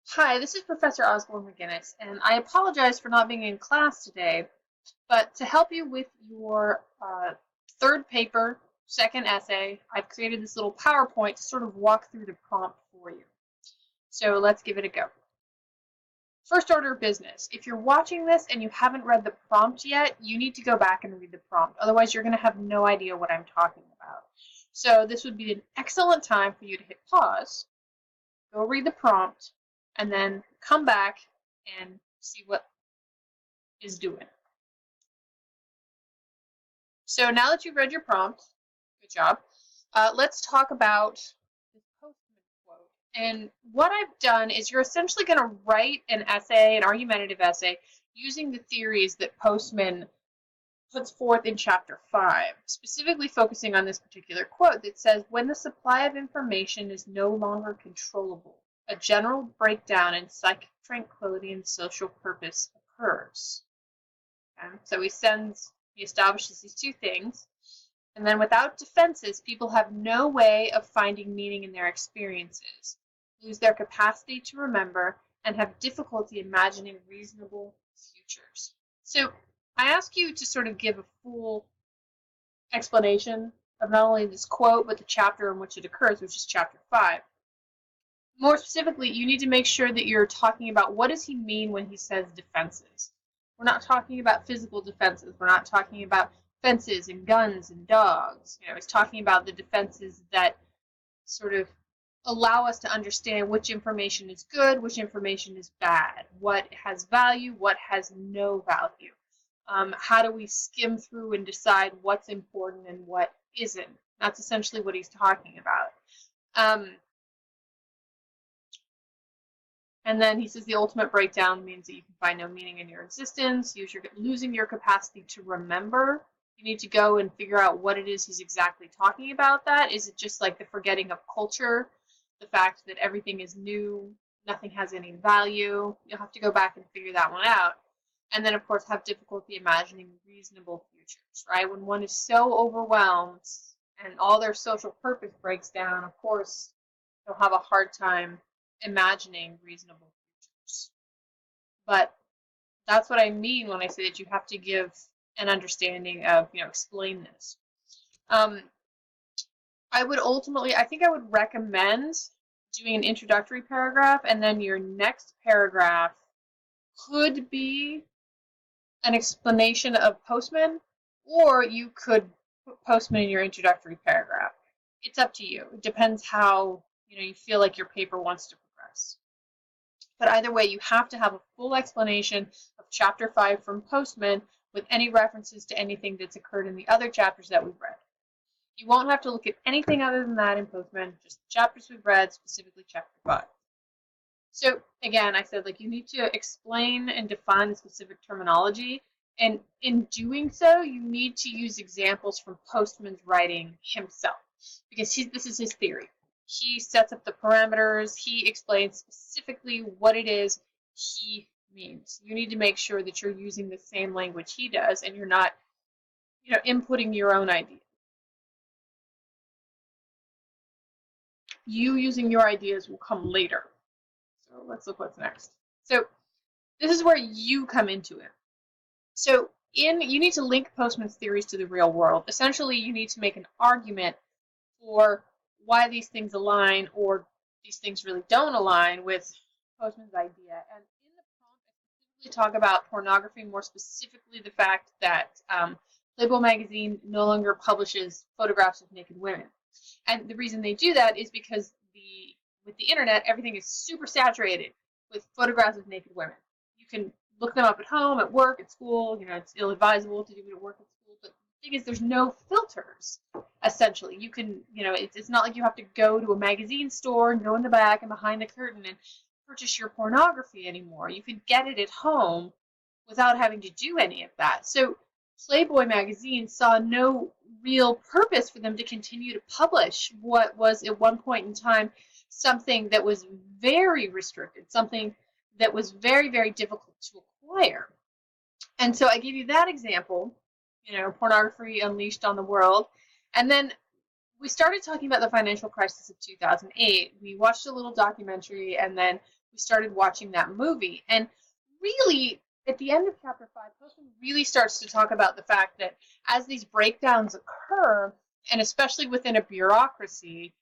Hi, this is Professor Osborne McGinnis, and I apologize for not being in class today, but to help you with your third paper, second essay, I've created this little PowerPoint to sort of walk through the prompt for you. So let's give it a go. First order of business. If you're watching this and you haven't read the prompt yet, you need to go back and read the prompt. Otherwise, you're going to have no idea what I'm talking about. So this would be an excellent time for you to hit pause, go read the prompt, and then come back and see what is doing. So now that you've read your prompt, good job, let's talk about the Postman quote. And what I've done is you're essentially going to write an essay, an argumentative essay, using the theories that Postman puts forth in chapter 5, specifically focusing on this particular quote that says, when the supply of information is no longer controllable, a general breakdown in psychic tranquility and social purpose occurs. Okay? So he establishes these two things, and then without defenses, people have no way of finding meaning in their experiences, lose their capacity to remember, and have difficulty imagining reasonable futures. So I ask you to sort of give a full explanation of not only this quote, but the chapter in which it occurs, which is chapter 5. More specifically, you need to make sure that you're talking about what does he mean when he says defenses. We're not talking about physical defenses. We're not talking about fences and guns and dogs. He's talking about the defenses that sort of allow us to understand which information is good, which information is bad, what has value, what has no value. How do we skim through and decide what's important and what isn't? That's essentially what he's talking about. And then he says the ultimate breakdown means that you can find no meaning in your existence, losing your capacity to remember. You need to go and figure out what it is he's exactly talking about that. Is it just like the forgetting of culture, the fact that everything is new, nothing has any value? You'll have to go back and figure that one out. And then, of course, have difficulty imagining reasonable futures, right? When one is so overwhelmed and all their social purpose breaks down, of course, they'll have a hard time imagining reasonable futures. But that's what I mean when I say that you have to give an understanding of, explain this. I think I would recommend doing an introductory paragraph, and then your next paragraph could be an explanation of Postman, or you could put Postman in your introductory paragraph. It's up to you. It depends how you feel like your paper wants to progress. But either way, you have to have a full explanation of chapter 5 from Postman with any references to anything that's occurred in the other chapters that we've read. You won't have to look at anything other than that in Postman, just the chapters we've read, specifically chapter 5. So again, I said you need to explain and define the specific terminology, and in doing so, you need to use examples from Postman's writing himself, because this is his theory. He sets up the parameters. He explains specifically what it is he means. You need to make sure that you're using the same language he does, and you're not, inputting your own ideas. You using your ideas will come later. So let's look what's next. So this is where you come into it. So you need to link Postman's theories to the real world. Essentially, you need to make an argument for why these things align or these things really don't align with Postman's idea. And in the prompt, I specifically talk about pornography, more specifically the fact that Playboy magazine no longer publishes photographs of naked women. And the reason they do that is because with the internet, everything is super saturated with photographs of naked women. You can look them up at home, at work, at school. It's ill-advisable to do it at work, at school. But the thing is, there's no filters, essentially. You can, it's not like you have to go to a magazine store and go in the back and behind the curtain and purchase your pornography anymore. You can get it at home without having to do any of that. So Playboy magazine saw no real purpose for them to continue to publish what was at one point in time something that was very restricted, something that was very, very difficult to acquire. And so I give you that example, pornography unleashed on the world. And then we started talking about the financial crisis of 2008. We watched a little documentary and then we started watching that movie. And really, at the end of chapter 5, Postman really starts to talk about the fact that as these breakdowns occur, and especially within a bureaucracy,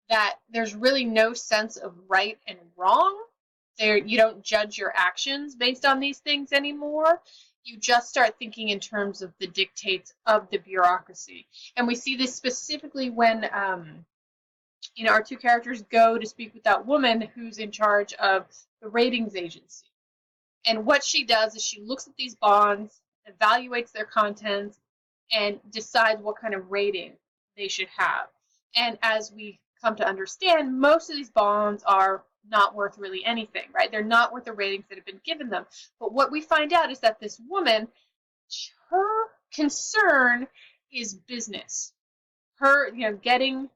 that there's really no sense of right and wrong. There, you don't judge your actions based on these things anymore. You just start thinking in terms of the dictates of the bureaucracy. And we see this specifically when our two characters go to speak with that woman who's in charge of the ratings agency. And what she does is she looks at these bonds, evaluates their contents, and decides what kind of rating they should have. And as we come to understand, most of these bonds are not worth really anything, right? They're not worth the ratings that have been given them. But what we find out is that this woman, her concern is business. Her, getting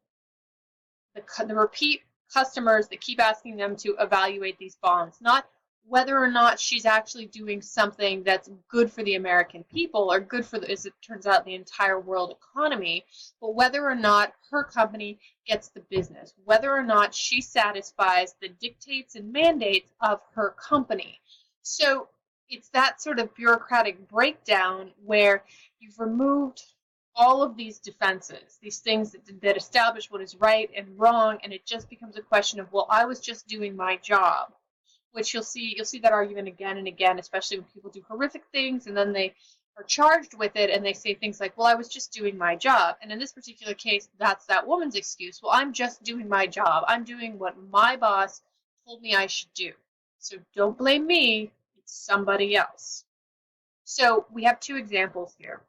the repeat customers that keep asking them to evaluate these bonds, not whether or not she's actually doing something that's good for the American people or good for, as it turns out, the entire world economy, but whether or not her company gets the business, whether or not she satisfies the dictates and mandates of her company. So it's that sort of bureaucratic breakdown where you've removed all of these defenses, these things that establish what is right and wrong, and it just becomes a question of, well, I was just doing my job. Which you'll see that argument again and again, especially when people do horrific things and then they are charged with it and they say things like, well, I was just doing my job. And in this particular case, that's that woman's excuse. Well, I'm just doing my job. I'm doing what my boss told me I should do. So don't blame me. It's somebody else. So we have two examples here.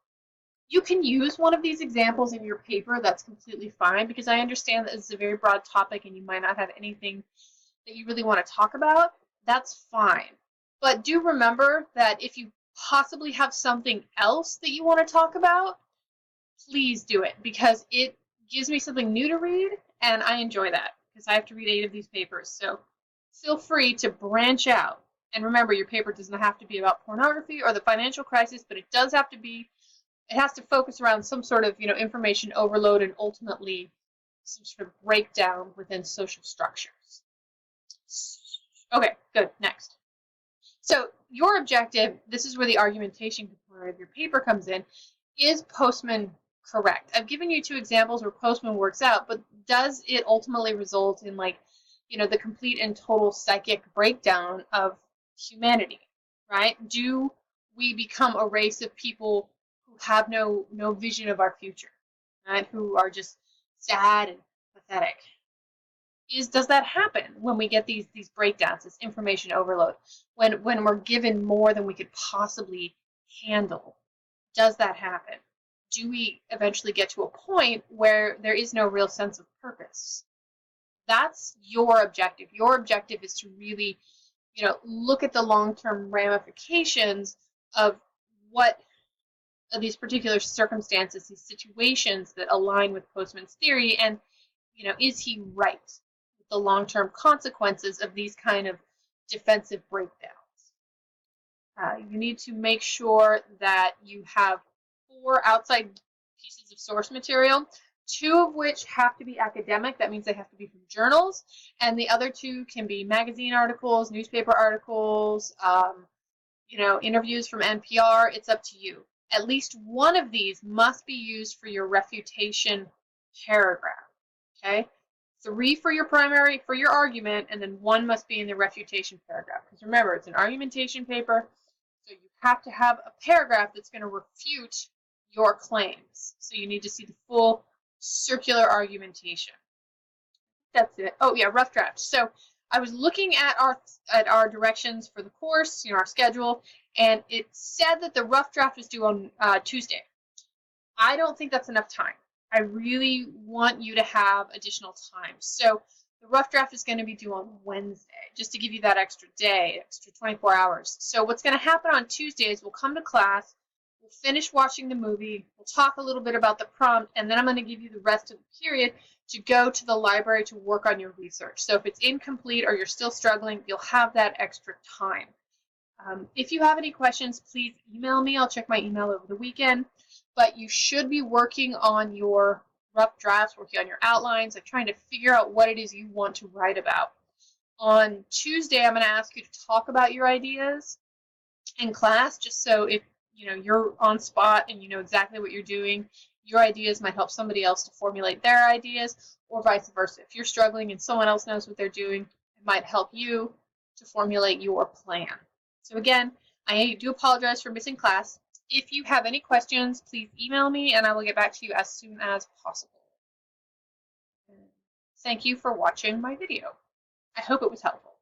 You can use one of these examples in your paper. That's completely fine, because I understand that this is a very broad topic and you might not have anything that you really want to talk about. That's fine. But do remember that if you possibly have something else that you want to talk about, please do it, because it gives me something new to read, and I enjoy that because I have to read 8 of these papers. So feel free to branch out. And remember, your paper doesn't have to be about pornography or the financial crisis, but it does have to be, it has to focus around some sort of, information overload and ultimately some sort of breakdown within social structures. Okay, good. Next. So your objective, this is where the argumentation component of your paper comes in, is Postman correct? I've given you 2 examples where Postman works out, but does it ultimately result in, the complete and total psychic breakdown of humanity, right? Do we become a race of people who have no vision of our future, right? Who are just sad and pathetic? Does that happen when we get these breakdowns, this information overload, when we're given more than we could possibly handle? Does that happen? Do we eventually get to a point where there is no real sense of purpose? That's your objective. Your objective is to really, look at the long-term ramifications of what these particular circumstances, these situations that align with Postman's theory, and is he right? The long-term consequences of these kind of defensive breakdowns. You need to make sure that you have 4 outside pieces of source material, 2 of which have to be academic. That means they have to be from journals, and the other 2 can be magazine articles, newspaper articles, interviews from NPR. It's up to you. At least one of these must be used for your refutation paragraph. Okay? 3 for your primary, for your argument, and then 1 must be in the refutation paragraph. Because remember, it's an argumentation paper, so you have to have a paragraph that's going to refute your claims. So you need to see the full circular argumentation. That's it. Oh yeah, rough draft. So I was looking at our directions for the course, our schedule, and it said that the rough draft was due on Tuesday. I don't think that's enough time. I really want you to have additional time. So the rough draft is going to be due on Wednesday, just to give you that extra day, extra 24 hours. So what's going to happen on Tuesday is we'll come to class, we'll finish watching the movie, we'll talk a little bit about the prompt, and then I'm going to give you the rest of the period to go to the library to work on your research. So if it's incomplete or you're still struggling, you'll have that extra time. If you have any questions, please email me. I'll check my email over the weekend. But you should be working on your rough drafts, working on your outlines, like trying to figure out what it is you want to write about. On Tuesday, I'm going to ask you to talk about your ideas in class, just so if you're on spot and you know exactly what you're doing, your ideas might help somebody else to formulate their ideas, or vice versa. If you're struggling and someone else knows what they're doing, it might help you to formulate your plan. So again, I do apologize for missing class. If you have any questions, please email me and I will get back to you as soon as possible. Thank you for watching my video. I hope it was helpful.